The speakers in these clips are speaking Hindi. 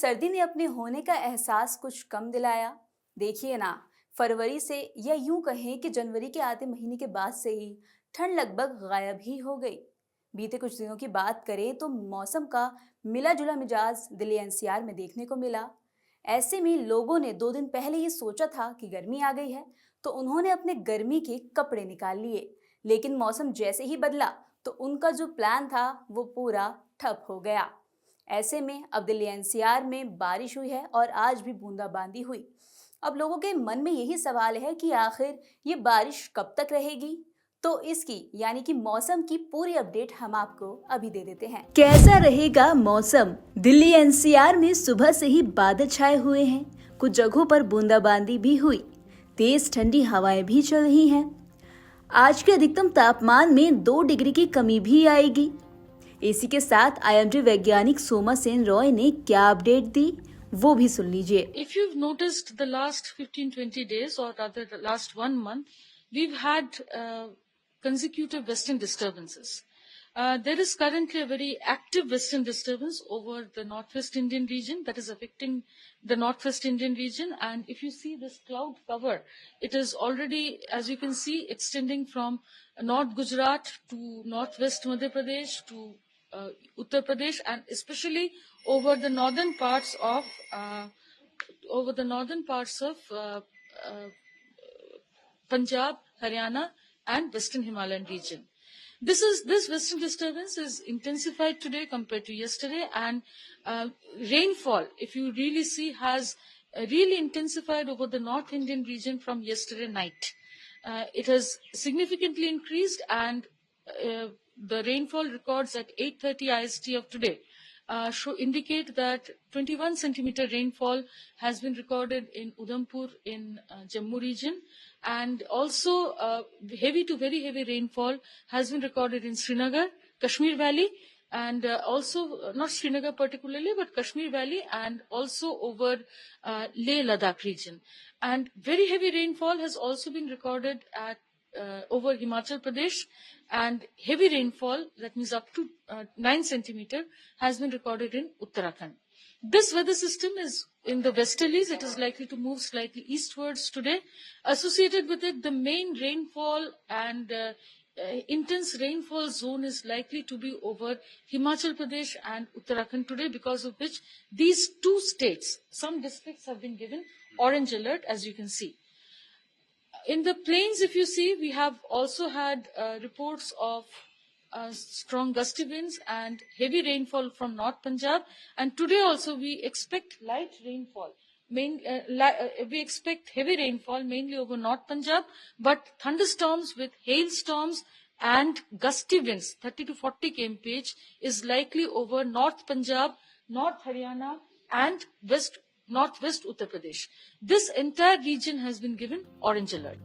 सर्दी ने अपने होने का एहसास कुछ कम दिलाया। देखिए ना, फरवरी से या यूं कहें कि जनवरी के आधे महीने के बाद से ही ठंड लगभग गायब ही हो गई। बीते कुछ दिनों की बात करें तो मौसम का मिला जुला मिजाज दिल्ली एनसीआर में देखने को मिला। ऐसे में लोगों ने 2 दिन पहले ये सोचा था कि गर्मी आ गई है, तो उन्होंने अपने गर्मी के कपड़े निकाल लिए। लेकिन मौसम जैसे ही बदला तो उनका जो प्लान था वो पूरा ठप हो गया। ऐसे में अब दिल्ली एनसीआर में बारिश हुई है और आज भी बूंदाबांदी हुई। अब लोगों के मन में यही सवाल है कि आखिर ये बारिश कब तक रहेगी। तो इसकी यानी कि मौसम की पूरी अपडेट हम आपको अभी दे देते हैं। कैसा रहेगा मौसम? दिल्ली एनसीआर में सुबह से ही बादल छाए हुए हैं, कुछ जगहों पर बूंदाबांदी भी हुई, तेज ठंडी हवाएं भी चल रही हैं। आज के अधिकतम तापमान में 2 डिग्री की कमी भी आएगी। इसी के साथ आईएमडी वैज्ञानिक सोमा सेन रॉय ने क्या अपडेट दी, वो भी सुन लीजिए। If you've noticed the last 15-20 days, or rather the last 1 month, we've had consecutive western disturbances. There is currently a very active western disturbance over the northwest Indian region that is affecting the northwest Indian region. And if you see this cloud cover, it is already, as you can see, extending from North Gujarat to northwest Madhya Pradesh to Uttar Pradesh, and especially over the northern parts of Punjab, Haryana, and Western Himalayan region. This western disturbance is intensified today compared to yesterday, and rainfall, if you really see, has really intensified over the North Indian region from yesterday night. It has significantly increased, and the rainfall records at 8:30 IST of today indicate that 21 centimeter rainfall has been recorded in Udhampur in Jammu region, and also heavy to very heavy rainfall has been recorded in Srinagar, Kashmir Valley, and also not Srinagar particularly, but Kashmir Valley, and also over Leh Ladakh region. And very heavy rainfall has also been recorded at over Himachal Pradesh, and heavy rainfall, that means up to 9 centimeter, has been recorded in Uttarakhand. This weather system is in the westerlies. It is likely to move slightly eastwards today. Associated with it, the main rainfall and intense rainfall zone is likely to be over Himachal Pradesh and Uttarakhand today, because of which these two states, some districts have been given orange alert, as you can see. In the plains, if you see, we have also had reports of strong gusty winds and heavy rainfall from North Punjab. And today also we expect light rainfall. We expect heavy rainfall mainly over North Punjab, but thunderstorms with hailstorms and gusty winds, 30 to 40 kmph, is likely over North Punjab, North Haryana, and Northwest Uttar Pradesh. This entire region has been given orange alert.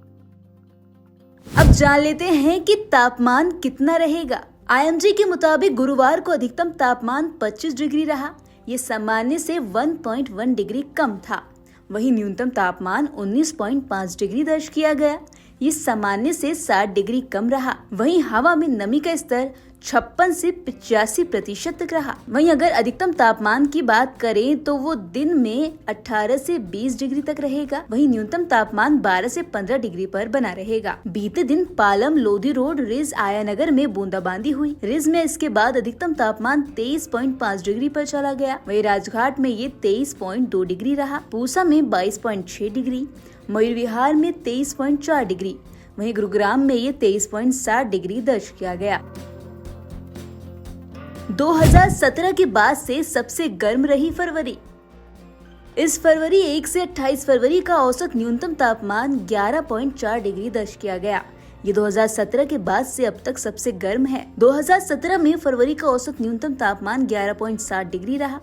अब जान लेते हैं कि तापमान कितना रहेगा। आईएमडी के मुताबिक गुरुवार को अधिकतम तापमान 25 डिग्री रहा। ये सामान्य से 1.1 डिग्री कम था। वहीं न्यूनतम तापमान 19.5 डिग्री दर्ज किया गया। ये सामान्य से 60 डिग्री कम रहा। वहीं हवा में नमी का स्तर 56 से 85% तक रहा। वहीं अगर अधिकतम तापमान की बात करें तो वो दिन में 18 से 20 डिग्री तक रहेगा। वहीं न्यूनतम तापमान 12 से 15 डिग्री पर बना रहेगा। बीते दिन पालम, लोधी रोड, रिज, आयानगर में बूंदाबांदी हुई। रिज में इसके बाद अधिकतम तापमान 23.5 डिग्री पर चला गया। वहीं राजघाट में ये 23.2 डिग्री रहा। पूसा में 22.6 डिग्री, मयूर विहार में 23.4 डिग्री, वहीं गुरुग्राम में ये 23.7 डिग्री दर्ज किया गया। 2017 के बाद से सबसे गर्म रही फरवरी। इस फरवरी 1 से 28 फरवरी का औसत न्यूनतम तापमान 11.4 डिग्री दर्ज किया गया। ये 2017 के बाद से अब तक सबसे गर्म है। 2017 में फरवरी का औसत न्यूनतम तापमान 11.7 डिग्री रहा।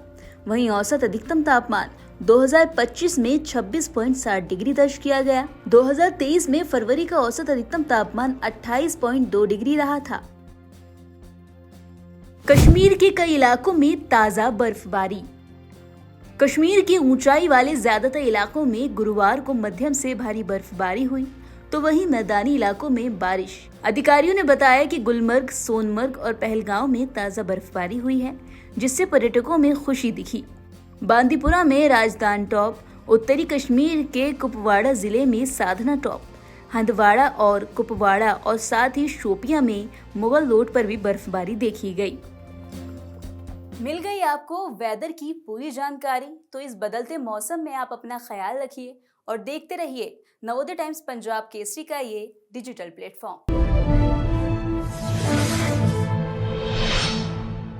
वहीं औसत अधिकतम तापमान 2025 में 26.7 डिग्री दर्ज किया गया। 2023 में फरवरी का औसत अधिकतम तापमान 28.2 डिग्री रहा था। कश्मीर के कई इलाकों में ताजा बर्फबारी। कश्मीर के ऊंचाई वाले ज्यादातर इलाकों में गुरुवार को मध्यम से भारी बर्फबारी हुई, तो वहीं मैदानी इलाकों में बारिश। अधिकारियों ने बताया कि गुलमर्ग, सोनमर्ग और पहलगांव में ताजा बर्फबारी हुई है, जिससे पर्यटकों में खुशी दिखी। बांदीपुरा में राजदान टॉप, उत्तरी कश्मीर के कुपवाड़ा जिले में साधना टॉप, हंदवाड़ा और कुपवाड़ा और साथ ही शोपियां में मुगल रोड पर भी बर्फबारी देखी गई। मिल गई आपको वेदर की पूरी जानकारी। तो इस बदलते मौसम में आप अपना ख्याल रखिए और देखते रहिए नवोदय टाइम्स पंजाब केसरी का ये डिजिटल प्लेटफॉर्म।